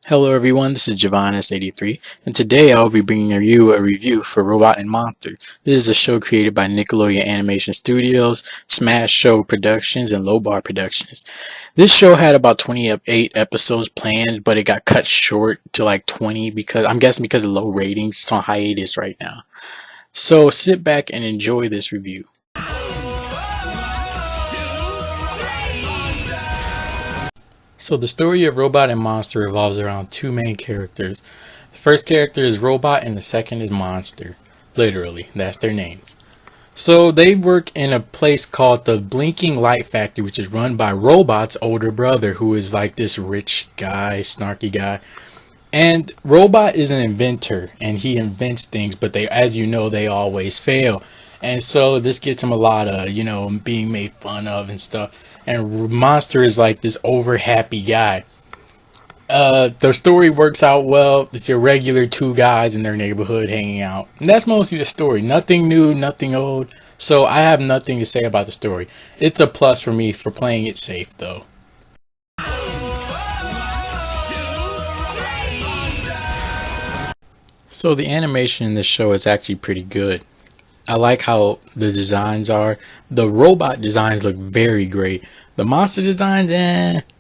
Hello everyone, this is Javanis83, and today I'll be bringing you a review for Robot and Monster. This is a show created by Nickelodeon Animation Studios, Smash Show Productions, and Low Bar Productions. This show had about 28 episodes planned, but it got cut short to like 20 because I'm guessing because of low ratings. It's on hiatus right now. So sit back and enjoy this review. So the story of Robot and Monster revolves around two main characters. The first character is Robot and the second is Monster. Literally, that's their names. So they work in a place called the Blinking Light Factory, which is run by Robot's older brother, who is like this rich guy, snarky guy. And Robot is an inventor, and he invents things, but as you know, they always fail. And so this gets him a lot of, being made fun of and stuff. And Monster is like this over happy guy. The story works out well. It's your regular two guys in their neighborhood hanging out. And that's mostly the story. Nothing new, nothing old. So I have nothing to say about the story. It's a plus for me for playing it safe though. So the animation in this show is actually pretty good. I like how the designs are. The robot designs look very great. The monster designs,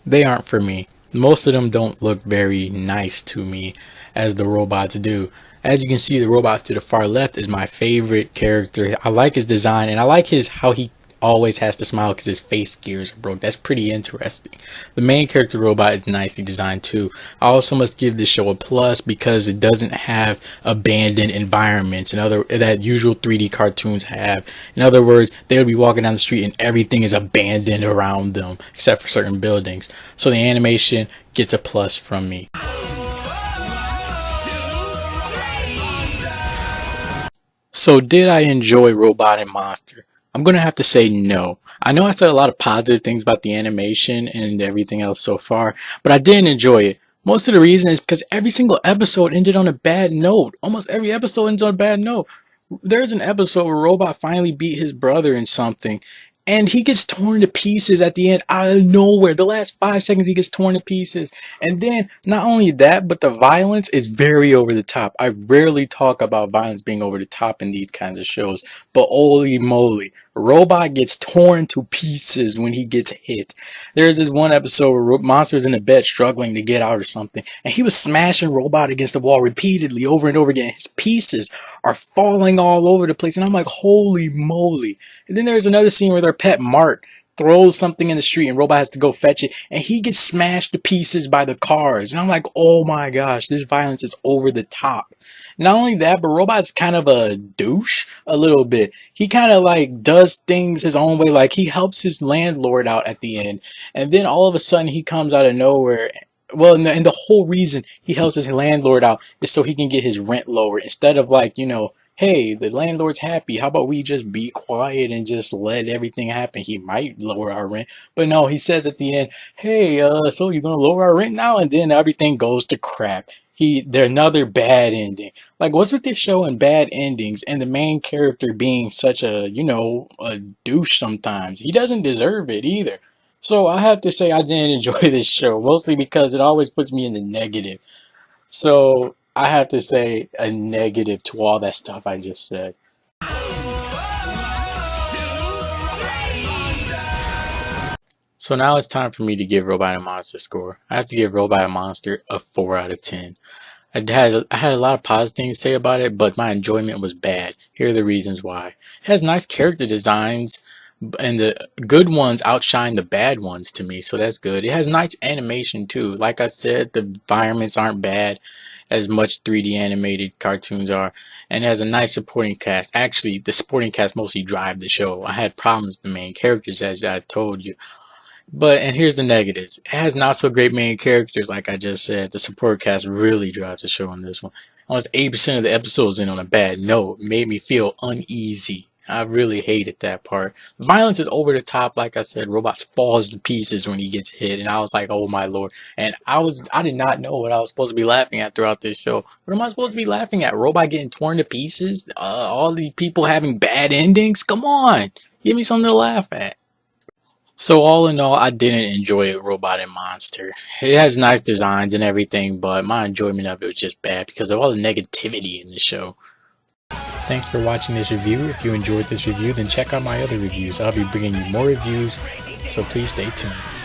they aren't for me. Most of them don't look very nice to me as the robots do. As you can see, the robot to the far left is my favorite character. I like his design, and I like how he always has to smile because his face gears are broke. That's pretty interesting. The main character robot is nicely designed too. I also must give this show a plus because it doesn't have abandoned environments that usual 3D cartoons have. In other words, they would be walking down the street and everything is abandoned around them except for certain buildings. So the animation gets a plus from me. So did I enjoy Robot and Monster? I'm going to have to say no. I know I said a lot of positive things about the animation and everything else so far, but I didn't enjoy it. Most of the reason is because every single episode ended on a bad note. Almost every episode ends on a bad note. There's an episode where Robot finally beat his brother in something, and he gets torn to pieces at the end out of nowhere. The last 5 seconds he gets torn to pieces. And then not only that, but the violence is very over the top. I rarely talk about violence being over the top in these kinds of shows, but holy moly, Robot gets torn to pieces when he gets hit. There's this one episode where Monster's in a bed struggling to get out or something, and he was smashing Robot against the wall repeatedly over and over again. His pieces are falling all over the place, and I'm like, holy moly. And then there's another scene where their pet Mart throws something in the street and Robot has to go fetch it, and he gets smashed to pieces by the cars. And I'm like, oh my gosh, this violence is over the top. Not only that, but Robot's kind of a douche a little bit. He kind of like does things his own way. Like he helps his landlord out at the end, and then all of a sudden he comes out of nowhere. Well, and the whole reason he helps his landlord out is so he can get his rent lower, instead of like, hey, the landlord's happy. How about we just be quiet and just let everything happen? He might lower our rent. But no, he says at the end, hey, so you're going to lower our rent now? And then everything goes to crap. They're another bad ending. Like, what's with this show and bad endings and the main character being such a, a douche sometimes? He doesn't deserve it either. So I have to say I didn't enjoy this show, mostly because it always puts me in the negative. So I have to say a negative to all that stuff I just said. So now it's time for me to give Robot and Monster a score. I have to give Robot and Monster a 4 out of 10. I had a lot of positive things to say about it, but my enjoyment was bad. Here are the reasons why. It has nice character designs, and the good ones outshine the bad ones to me, so that's good. It has nice animation too. Like I said, the environments aren't bad as much 3D animated cartoons are, and it has a nice supporting cast. Actually, the supporting cast mostly drive the show. I had problems with the main characters, as I told you. And here's the negatives. It has not so great main characters, like I just said. The support cast really drives the show on this one. Almost 80% of the episodes end on a bad note. It made me feel uneasy. I really hated that part. The violence is over the top, like I said. Robot falls to pieces when he gets hit, and I was like, oh my lord. And I did not know what I was supposed to be laughing at throughout this show. What am I supposed to be laughing at? Robot getting torn to pieces? All the people having bad endings? Come on! Give me something to laugh at. So all in all, I didn't enjoy it, Robot and Monster. It has nice designs and everything, but my enjoyment of it was just bad because of all the negativity in the show. Thanks for watching this review. If you enjoyed this review, then check out my other reviews. I'll be bringing you more reviews, so please stay tuned.